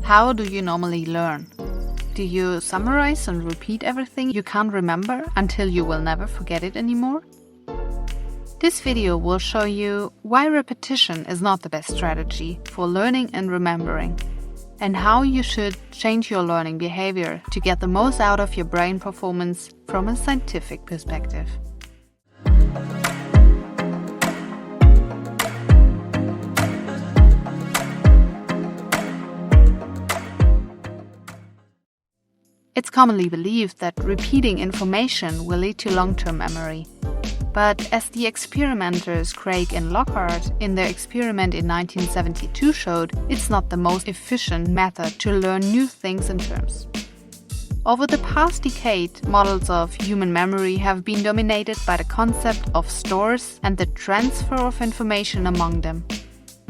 How do you normally learn? Do you summarize and repeat everything you can't remember until you will never forget it anymore? This video will show you why repetition is not the best strategy for learning and remembering, and how you should change your learning behavior to get the most out of your brain performance from a scientific perspective. It's commonly believed that repeating information will lead to long-term memory. But as the experimenters Craik and Lockhardt in their experiment in 1972 showed, it's not the most efficient method to learn new things and terms. Over the past decade, models of human memory have been dominated by the concept of stores and the transfer of information among them.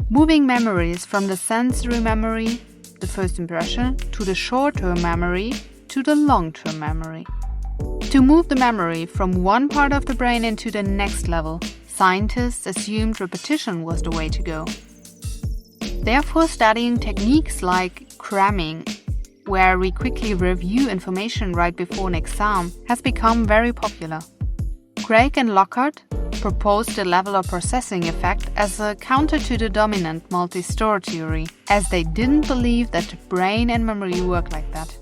Moving memories from the sensory memory, the first impression, to the short-term memory, to the long-term memory. To move the memory from one part of the brain into the next level, scientists assumed repetition was the way to go. Therefore, studying techniques like cramming, where we quickly review information right before an exam, has become very popular. Craik and Lockhardt proposed the level processing effect as a counter to the dominant multi-store theory, as they didn't believe that the brain and memory work like that.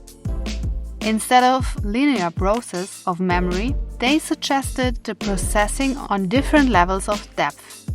Instead of linear process of memory, they suggested the processing on different levels of depth.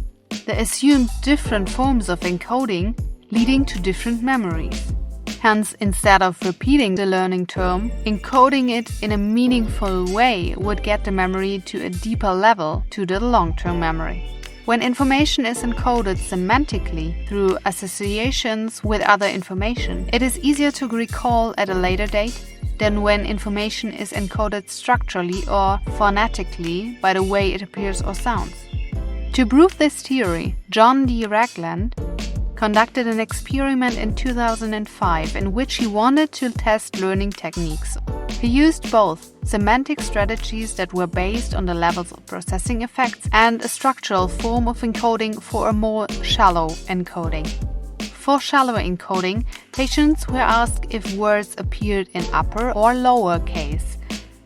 They assumed different forms of encoding, leading to different memories. Hence, instead of repeating the learning term, encoding it in a meaningful way would get the memory to a deeper level, to the long-term memory. When information is encoded semantically through associations with other information, it is easier to recall at a later date than when information is encoded structurally or phonetically by the way it appears or sounds. To prove this theory, John D. Ragland conducted an experiment in 2005 in which he wanted to test learning techniques. He used both semantic strategies that were based on the levels of processing effects and a structural form of encoding for a more shallow encoding. For shallow encoding, patients were asked if words appeared in upper or lower case,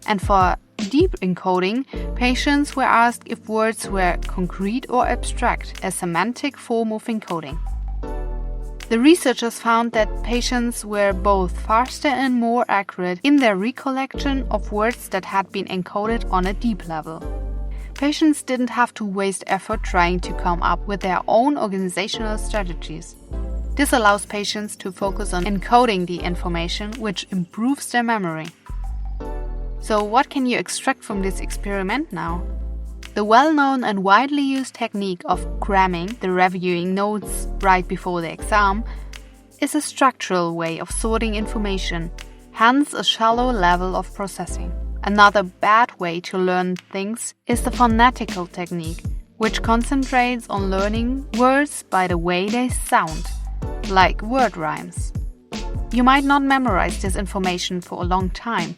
and for deep encoding, patients were asked if words were concrete or abstract, a semantic form of encoding. The researchers found that patients were both faster and more accurate in their recollection of words that had been encoded on a deep level. Patients didn't have to waste effort trying to come up with their own organizational strategies. This allows patients to focus on encoding the information, which improves their memory. So what can you extract from this experiment now? The well-known and widely used technique of cramming, the reviewing notes right before the exam, is a structural way of sorting information, hence a shallow level of processing. Another bad way to learn things is the phonetical technique, which concentrates on learning words by the way they sound, like word rhymes. You might not memorize this information for a long time.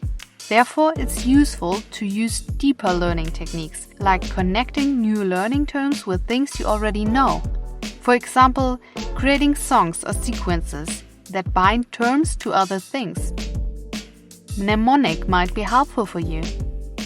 Therefore, it's useful to use deeper learning techniques, like connecting new learning terms with things you already know. For example, creating songs or sequences that bind terms to other things. Mnemonic might be helpful for you.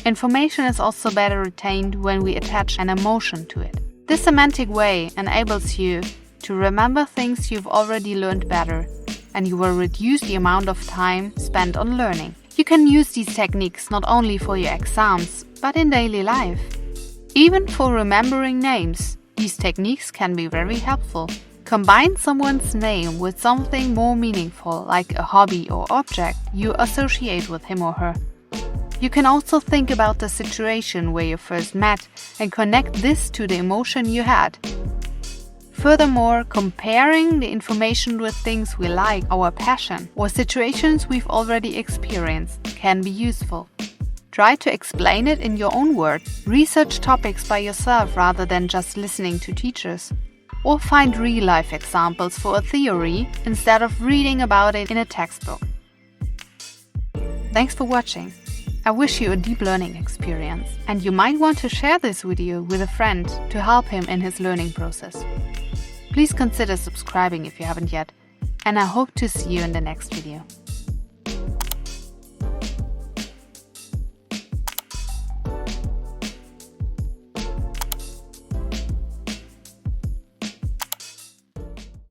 Information is also better retained when we attach an emotion to it. This semantic way enables you to remember things you've already learned better, and you will reduce the amount of time spent on learning. You can use these techniques not only for your exams, but in daily life. Even for remembering names, these techniques can be very helpful. Combine someone's name with something more meaningful, like a hobby or object you associate with him or her. You can also think about the situation where you first met and connect this to the emotion you had. Furthermore, comparing the information with things we like, our passion, or situations we've already experienced can be useful. Try to explain it in your own words. Research topics by yourself rather than just listening to teachers. Or find real-life examples for a theory instead of reading about it in a textbook. Thanks for watching. I wish you a deep learning experience, and you might want to share this video with a friend to help him in his learning process. Please consider subscribing if you haven't yet. and I hope to see you in the next video.